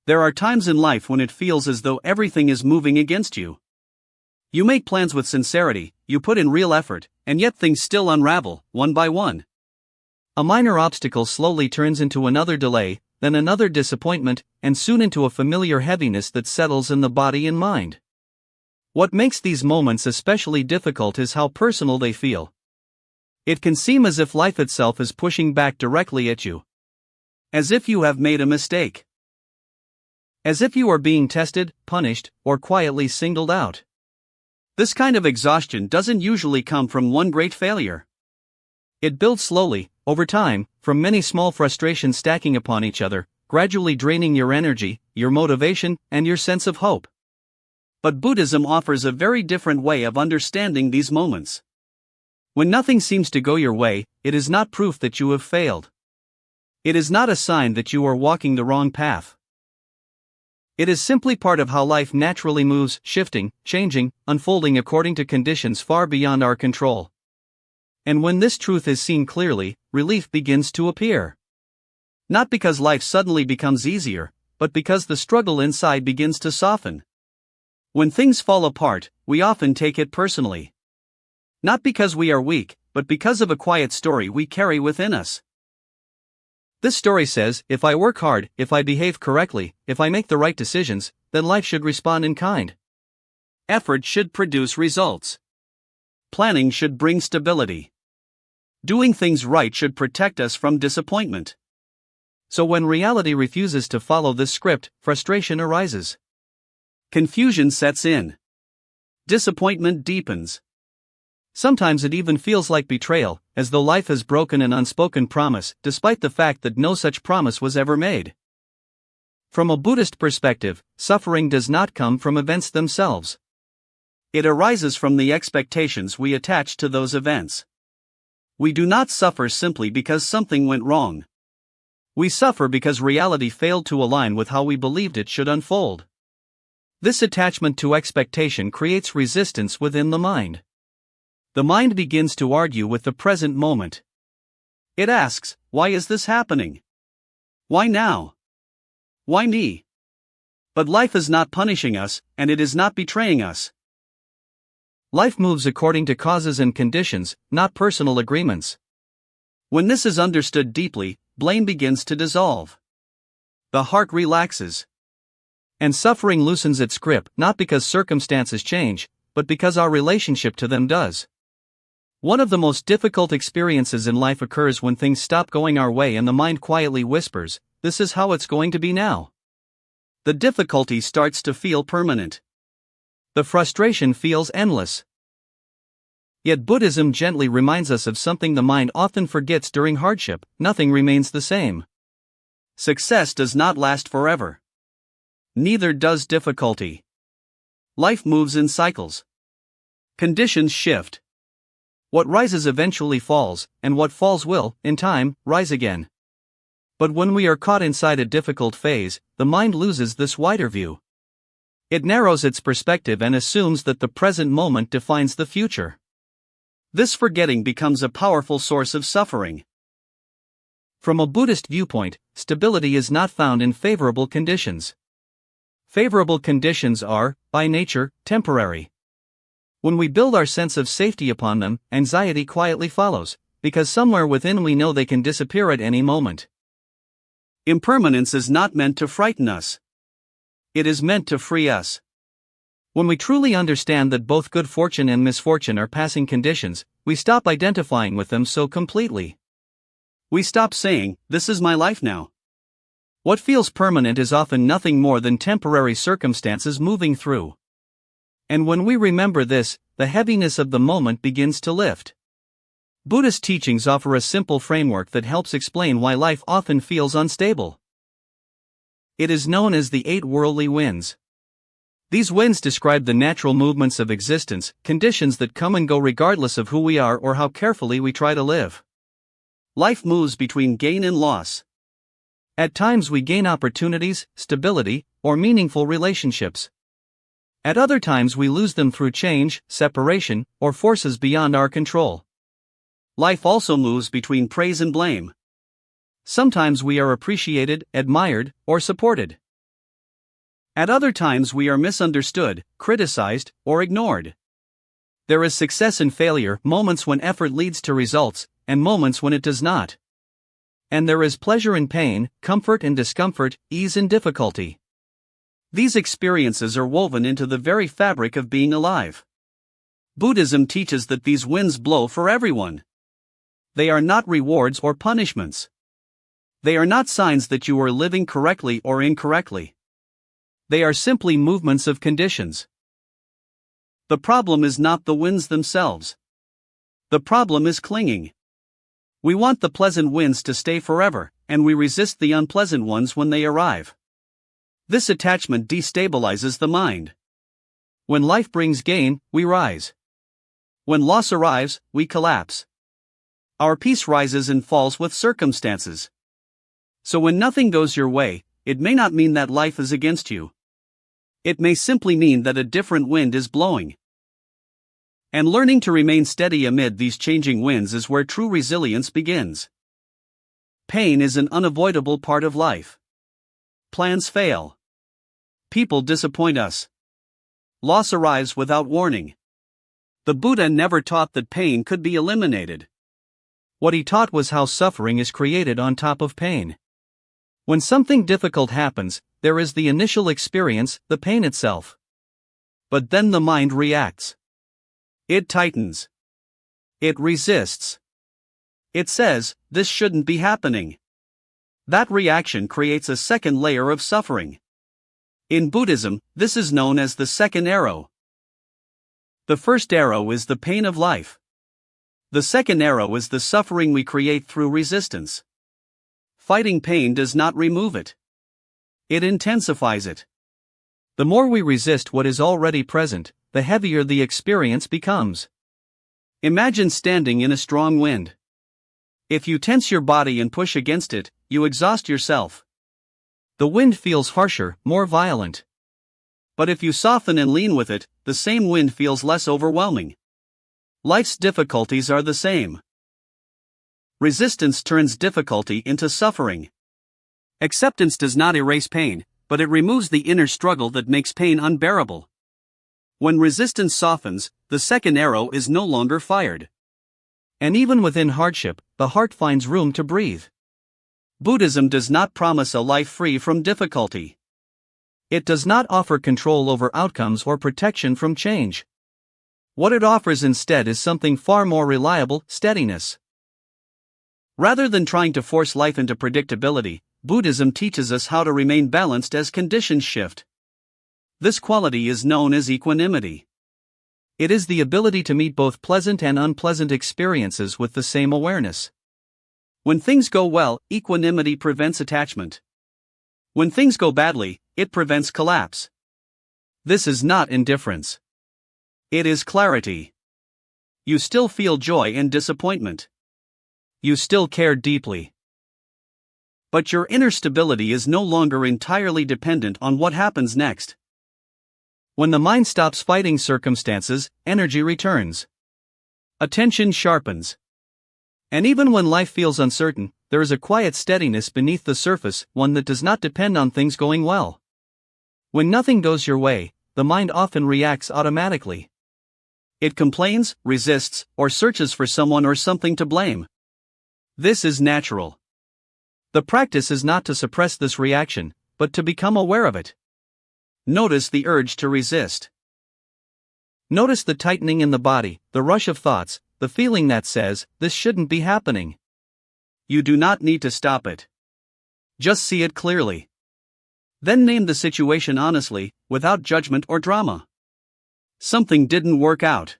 There are times in life when it feels as though everything is moving against you. You make plans with sincerity, you put in real effort, and yet things still unravel, one by one. A minor obstacle slowly turns into another delay, then another disappointment, and soon into a familiar heaviness that settles in the body and mind. What makes these moments especially difficult is how personal they feel. It can seem as if life itself is pushing back directly at you. As if you have made a mistake. As if you are being tested, punished, or quietly singled out. This kind of exhaustion doesn't usually come from one great failure. It builds slowly, over time, from many small frustrations stacking upon each other, gradually draining your energy, your motivation, and your sense of hope. But Buddhism offers a very different way of understanding these moments. When nothing seems to go your way, it is not proof that you have failed. It is not a sign that you are walking the wrong path. It is simply part of how life naturally moves, shifting, changing, unfolding according to conditions far beyond our control. And when this truth is seen clearly, relief begins to appear. Not because life suddenly becomes easier, but because the struggle inside begins to soften. When things fall apart, we often take it personally. Not because we are weak, but because of a quiet story we carry within us. This story says, if I work hard, if I behave correctly, if I make the right decisions, then life should respond in kind. Effort should produce results. Planning should bring stability. Doing things right should protect us from disappointment. So when reality refuses to follow this script, frustration arises. Confusion sets in. Disappointment deepens. Sometimes it even feels like betrayal, as though life has broken an unspoken promise, despite the fact that no such promise was ever made. From a Buddhist perspective, suffering does not come from events themselves. It arises from the expectations we attach to those events. We do not suffer simply because something went wrong. We suffer because reality failed to align with how we believed it should unfold. This attachment to expectation creates resistance within the mind. The mind begins to argue with the present moment. It asks, why is this happening? Why now? Why me? But life is not punishing us, and it is not betraying us. Life moves according to causes and conditions, not personal agreements. When this is understood deeply, blame begins to dissolve. The heart relaxes. And suffering loosens its grip, not because circumstances change, but because our relationship to them does. One of the most difficult experiences in life occurs when things stop going our way and the mind quietly whispers, this is how it's going to be now. The difficulty starts to feel permanent. The frustration feels endless. Yet Buddhism gently reminds us of something the mind often forgets during hardship: nothing remains the same. Success does not last forever. Neither does difficulty. Life moves in cycles. Conditions shift. What rises eventually falls, and what falls will, in time, rise again. But when we are caught inside a difficult phase, the mind loses this wider view. It narrows its perspective and assumes that the present moment defines the future. This forgetting becomes a powerful source of suffering. From a Buddhist viewpoint, stability is not found in favorable conditions. Favorable conditions are, by nature, temporary. When we build our sense of safety upon them, anxiety quietly follows, because somewhere within we know they can disappear at any moment. Impermanence is not meant to frighten us. It is meant to free us. When we truly understand that both good fortune and misfortune are passing conditions, we stop identifying with them so completely. We stop saying, this is my life now. What feels permanent is often nothing more than temporary circumstances moving through. And when we remember this, the heaviness of the moment begins to lift. Buddhist teachings offer a simple framework that helps explain why life often feels unstable. It is known as the 8 worldly winds. These winds describe the natural movements of existence, conditions that come and go regardless of who we are or how carefully we try to live. Life moves between gain and loss. At times we gain opportunities, stability, or meaningful relationships. At other times we lose them through change, separation, or forces beyond our control. Life also moves between praise and blame. Sometimes we are appreciated, admired, or supported. At other times we are misunderstood, criticized, or ignored. There is success and failure, moments when effort leads to results, and moments when it does not. And there is pleasure and pain, comfort and discomfort, ease and difficulty. These experiences are woven into the very fabric of being alive. Buddhism teaches that these winds blow for everyone. They are not rewards or punishments. They are not signs that you are living correctly or incorrectly. They are simply movements of conditions. The problem is not the winds themselves. The problem is clinging. We want the pleasant winds to stay forever, and we resist the unpleasant ones when they arrive. This attachment destabilizes the mind. When life brings gain, we rise. When loss arrives, we collapse. Our peace rises and falls with circumstances. So when nothing goes your way, it may not mean that life is against you. It may simply mean that a different wind is blowing. And learning to remain steady amid these changing winds is where true resilience begins. Pain is an unavoidable part of life. Plans fail. People disappoint us. Loss arrives without warning. The Buddha never taught that pain could be eliminated. What he taught was how suffering is created on top of pain. When something difficult happens, there is the initial experience, the pain itself. But then the mind reacts. It tightens. It resists. It says, "This shouldn't be happening." That reaction creates a second layer of suffering. In Buddhism, this is known as the second arrow. The first arrow is the pain of life. The second arrow is the suffering we create through resistance. Fighting pain does not remove it. It intensifies it. The more we resist what is already present, the heavier the experience becomes. Imagine standing in a strong wind. If you tense your body and push against it, you exhaust yourself. The wind feels harsher, more violent. But if you soften and lean with it, the same wind feels less overwhelming. Life's difficulties are the same. Resistance turns difficulty into suffering. Acceptance does not erase pain, but it removes the inner struggle that makes pain unbearable. When resistance softens, the second arrow is no longer fired. And even within hardship, the heart finds room to breathe. Buddhism does not promise a life free from difficulty. It does not offer control over outcomes or protection from change. What it offers instead is something far more reliable: steadiness. Rather than trying to force life into predictability, Buddhism teaches us how to remain balanced as conditions shift. This quality is known as equanimity. It is the ability to meet both pleasant and unpleasant experiences with the same awareness. When things go well, equanimity prevents attachment. When things go badly, it prevents collapse. This is not indifference. It is clarity. You still feel joy and disappointment. You still care deeply. But your inner stability is no longer entirely dependent on what happens next. When the mind stops fighting circumstances, energy returns. Attention sharpens. And even when life feels uncertain, there is a quiet steadiness beneath the surface, one that does not depend on things going well. When nothing goes your way, the mind often reacts automatically. It complains, resists, or searches for someone or something to blame. This is natural. The practice is not to suppress this reaction, but to become aware of it. Notice the urge to resist. Notice the tightening in the body, the rush of thoughts, the feeling that says, "This shouldn't be happening." You do not need to stop it. Just see it clearly. Then name the situation honestly, without judgment or drama. Something didn't work out.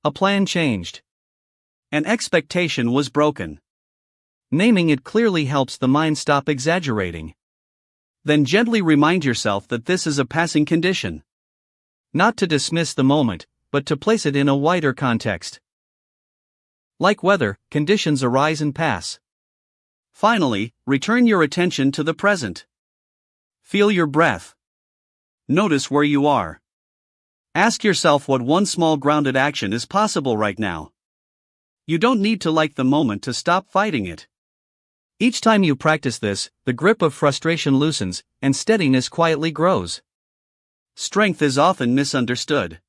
A plan changed. An expectation was broken. Naming it clearly helps the mind stop exaggerating. Then gently remind yourself that this is a passing condition. Not to dismiss the moment, but to place it in a wider context. Like weather, conditions arise and pass. Finally, return your attention to the present. Feel your breath. Notice where you are. Ask yourself what one small grounded action is possible right now. You don't need to like the moment to stop fighting it. Each time you practice this, the grip of frustration loosens, and steadiness quietly grows. Strength is often misunderstood.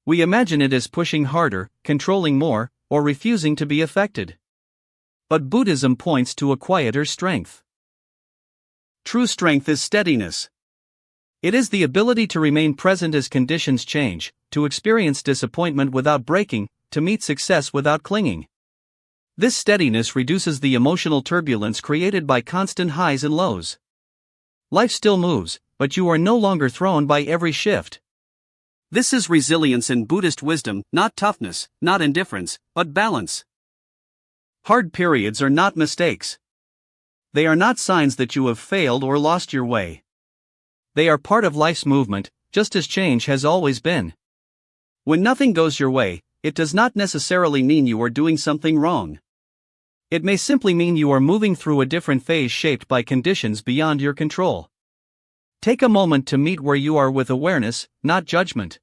We imagine it as pushing harder, controlling more, or refusing to be affected. But Buddhism points to a quieter strength. True strength is steadiness. It is the ability to remain present as conditions change, to experience disappointment without breaking, to meet success without clinging. This steadiness reduces the emotional turbulence created by constant highs and lows. Life still moves, but you are no longer thrown by every shift. This is resilience in Buddhist wisdom, not toughness, not indifference, but balance. Hard periods are not mistakes. They are not signs that you have failed or lost your way. They are part of life's movement, just as change has always been. When nothing goes your way, it does not necessarily mean you are doing something wrong. It may simply mean you are moving through a different phase shaped by conditions beyond your control. Take a moment to meet where you are with awareness, not judgment.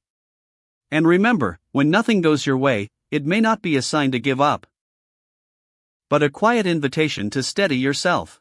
And remember, when nothing goes your way, it may not be a sign to give up, but a quiet invitation to steady yourself.